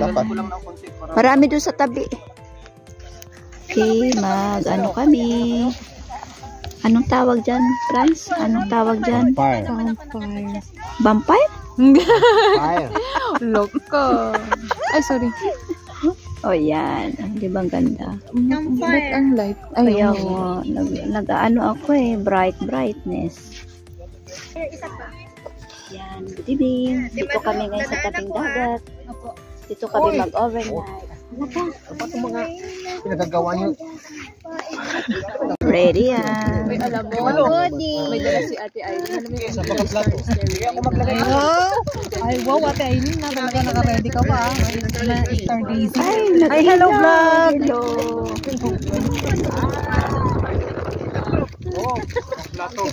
Dapat. Marami doon sa tabi. Okay, ano kami. Anong tawag dyan, Franz? Anong tawag dyan? Vampire. Vampire? Fire. Loko. Ay, sorry. Oh, yan. Di ba ang ganda? Ba't ang light? Ay, Kaya nag-ano ako brightness. Yan, good evening. Dito kami ngayon sa tabing dagat. Dito kami mag-overnight. Ano pa? Dapat yung mga pinagagawa niyo. Ready yan. may alam mo. May dala si Ate Aileen. Sa pagkaplato. Hindi ako maglagay. Ay, wow, Ate Aileen. Talaga naka-ready ka pa. Star Daisy. Ay, hello vlog! Hello! Oo, plato.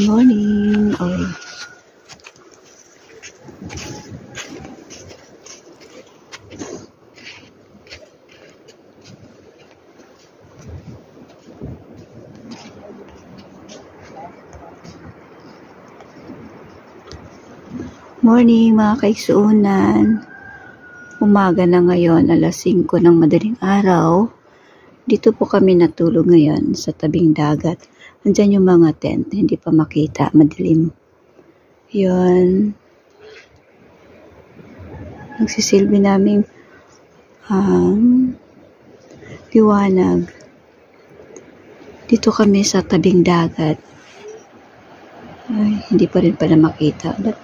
Morning! Oh. Morning mga kaigsuunan. Umaga na ngayon, alas 5 ng madaling araw. Dito po kami natulog ngayon sa tabing dagat. Andyan yung mga tent, hindi pa makita, madilim. Yun. Nagsisilbi namin liwanag. Dito kami sa tabing dagat. Ay, hindi pa rin pala makita. But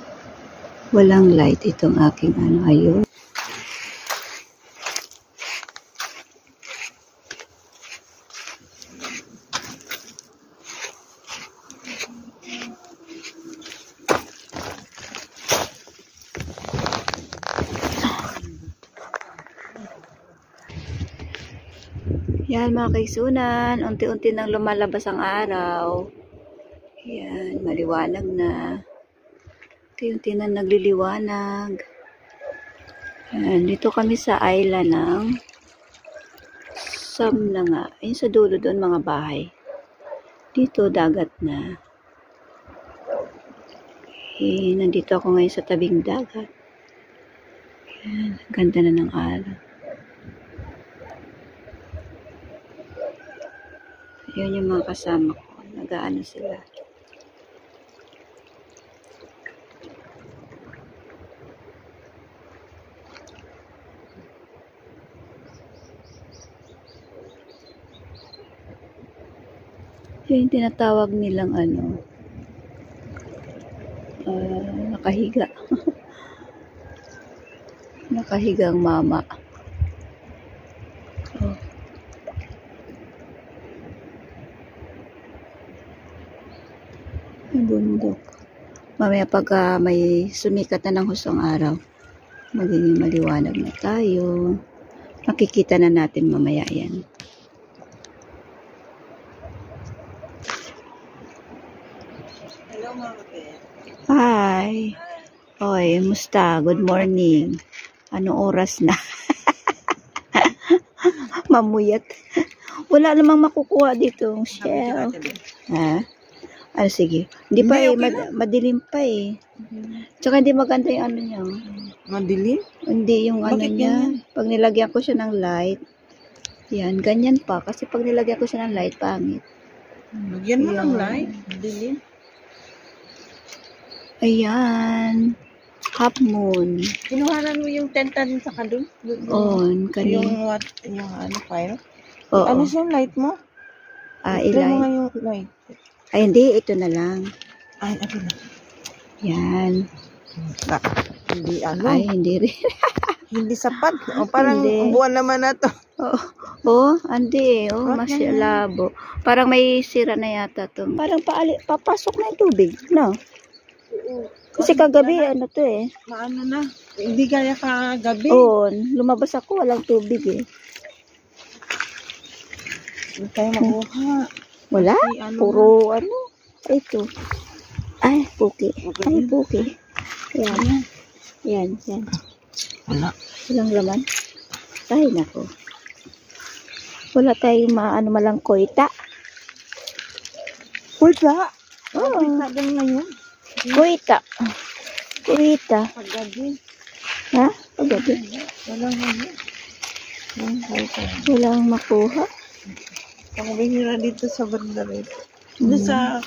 walang light itong aking ayun. Yan mga kaigsunan, unti-unti nang lumalabas ang araw. Yan, maliwanag na. Unti-unti na nagliliwanag. Yan, dito kami sa island ng Sam na nga. Ayun sa dulo doon mga bahay. Dito dagat na. Okay, nandito ako ngayon sa tabing dagat. Yan, ganda na ng araw. Yan yung mga kasama ko. Nag-aano sila. Yung tinatawag nilang nakahiga. Nakahigang mama. Oh. Yung bundok. Mamaya pag may sumikat na ng hustong araw, magiging maliwanag na tayo. Makikita na natin mamaya yan. Hi. Oy, musta? Good morning. Anong oras na? Mamuyat. Wala namang makukuha dito ng shell. Ha? Sige. Hindi pa madilim pa eh. Tsaka hindi maganda yung niya. Madilim? Hindi yung niya. Pag nilagyan ko siya ng light. Yan, ganyan pa. Kasi pag nilagyan ko siya ng light, pangit. Lagyan mo ng light. Madilim. Ayan. Half moon. Kinuhanan mo yung tentan sa kadun? On, kanina. Yung fire? Oo. Ano yung light mo? Ilay. Ito mo yung light. Ay, hindi. Ito na lang. Ay, ako na. Yan. Hindi Ay, hindi rin. Hindi sapat. O, parang Hindi. buwan naman na to. Hindi. Mas labo. Parang may sira na yata to. Parang papasok na yung tubig. No? Kasi kagabi, to eh. Maano na. Hindi kaya kagabi. Oo. Lumabas ako. Walang tubig eh. Hindi tayo makuha. Wala? Kasi Puro ito. Ay, puki. Ay, puki. Yan. Yan. Wala. Walang laman. Ay, nako. Wala tayong malang koita. Wala. Oo. Sagang ngayon. Kuhita. Kuhita. Paggabi. Ha? Paggabi. Walang ngayon. Walang makuha. Pangbihira dito sa Bandaret. Doon sa,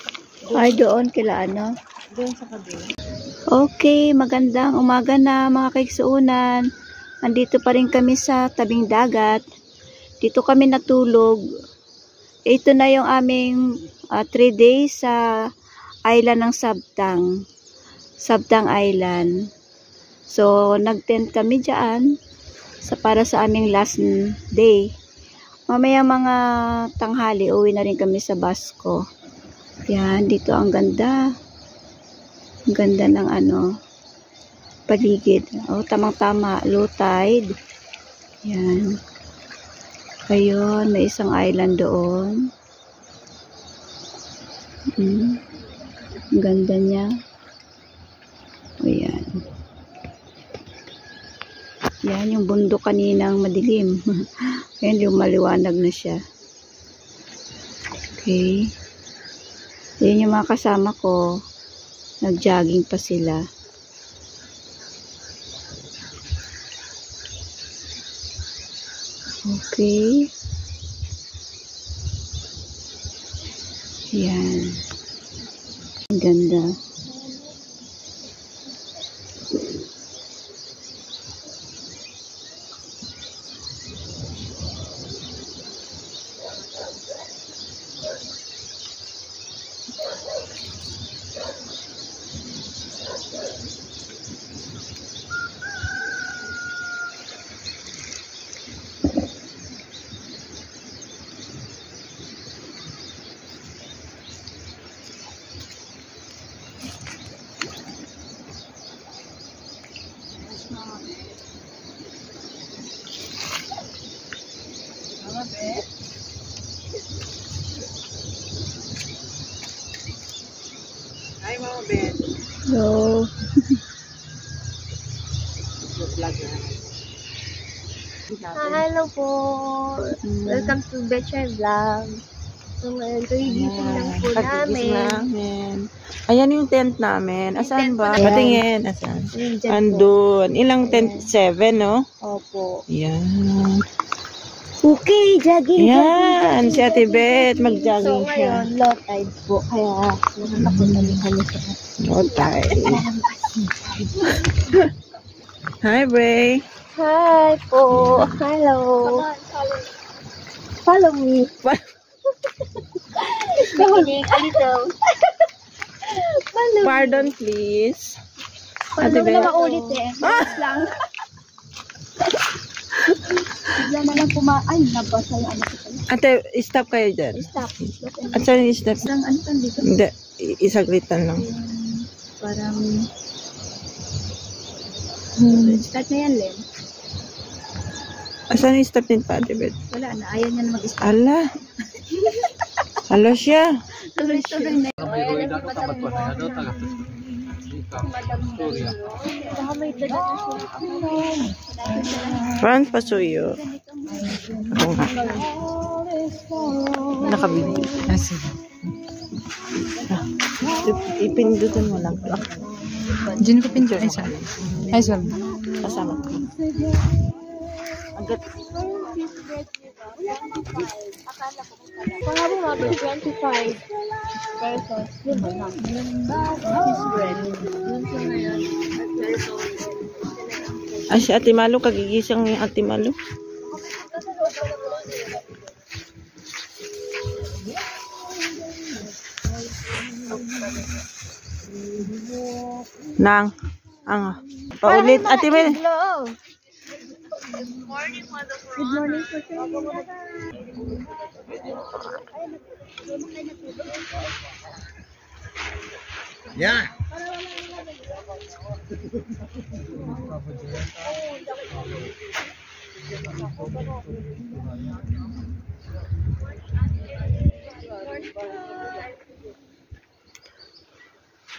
Ay, doon kila ano. doon sa kabila. Okay, magandang umaga na mga kaigsuunan. Andito pa rin kami sa tabing dagat. Dito kami natulog. Ito na yung aming 3 days sa island ng Sabtang. Sabtang Island. So, nag-tent kami dyan para sa aming last day. Mamaya mga tanghali, uwi na rin kami sa Basco. Yan, dito ang ganda. Ang ganda ng paligid. Oh, tamang-tama, low tide. Yan. Ayun, may isang island doon. Ang ganda niya. Ayan. Yan, yung bundok kaninang madilim. Ayan, yung maliwanag na siya. Okay. Yan yung mga kasama ko. Nag-jogging pa sila. Okay. Yan. Ang ganda. Hi, Mama Ben. So, Hello po. Welcome to Betchay Vlog. So, ngayon, gigising lang po namin. Ayan yung tent namin. Asan ba? Ayan. Patingin. Asan? Ayun, dyan po. Andun. Ilang tent? 7, no? Opo. Yan. Okay, jogging. Yan. Si Ate Beth, So, mag-jogging siya. ngayon, low tide po. Kaya, nakakapunta rin kami sa No time. Hi, Bray. Hi po. Hello. Follow me. Follow me. A little. Follow me. Pardon, please. Follow Ate me na Beth. maulit eh. Bilis lang. Bigla na lang ay, nabasa yung ano ko pala. Ate, stop kayo dyan. Stop. At saan yung stop? Isang ano kan dito? Hindi. Isaglitan lang. Parang start na yan, Len. Asan yung stop din pa, Ate Beth? Wala na, ayaw niya na mag-start. Ala. Ala siya. Tuloy-tuloy na yun. Baka may dala na siya. Franz Pasuyo. Ako nga. Nakabili. Ipindutan mo lang. Diyan ko pinjo. Ay, saan? Ay, saan? Kasama ko. Agad. Baka bumabot 25 pesos. Yun ba lang? His bread. Yun siya ngayon. Ay, si Ate Malu. Kagigisang yung Ate Malu. Nang. Paulit. Ate Mel. Good morning, Good morning po sa inyo. Yan.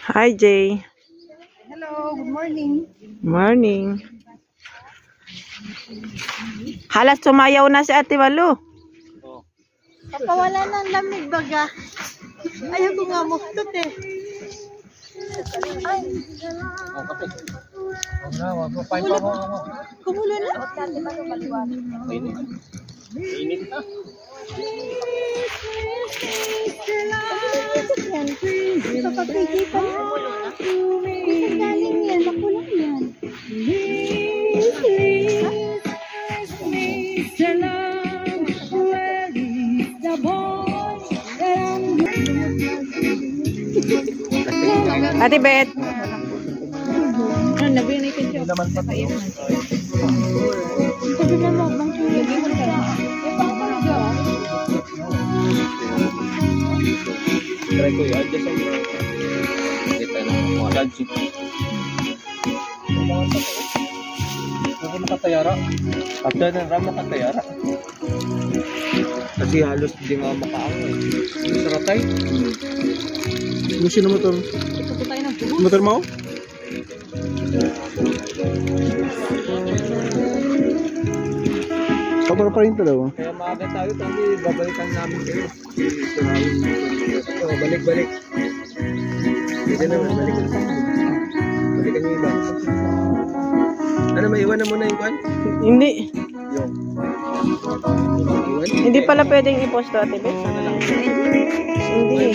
Hi, Jay. Hello. Good morning. Morning. Halas sumayaw na si Ate Malu. Papawala ng lamig baga. Ayaw ko nga mo. Tote. Kumulo na. Init na. Kapag-igipan yan. Galing yan. Makulang yan. Ate Bet. Try ko yan. Adjust ang kita na mga landsip. Ako nakatayara. After na ram nakatayara. Kasi halos di nga makaang eh. Saratay. Gusto na motor. Motor mo? Kabar pa rin talaga. Kaya maaga tayo kasi babalikan namin kayo. So, balik-balik. Hindi na balik ulit tayo. Balikan yung iba. Ano, may iwan na muna yung kwan? Hindi. Yung. Iwan? Hindi pala pwedeng i-post to, Ate Bet. Hindi.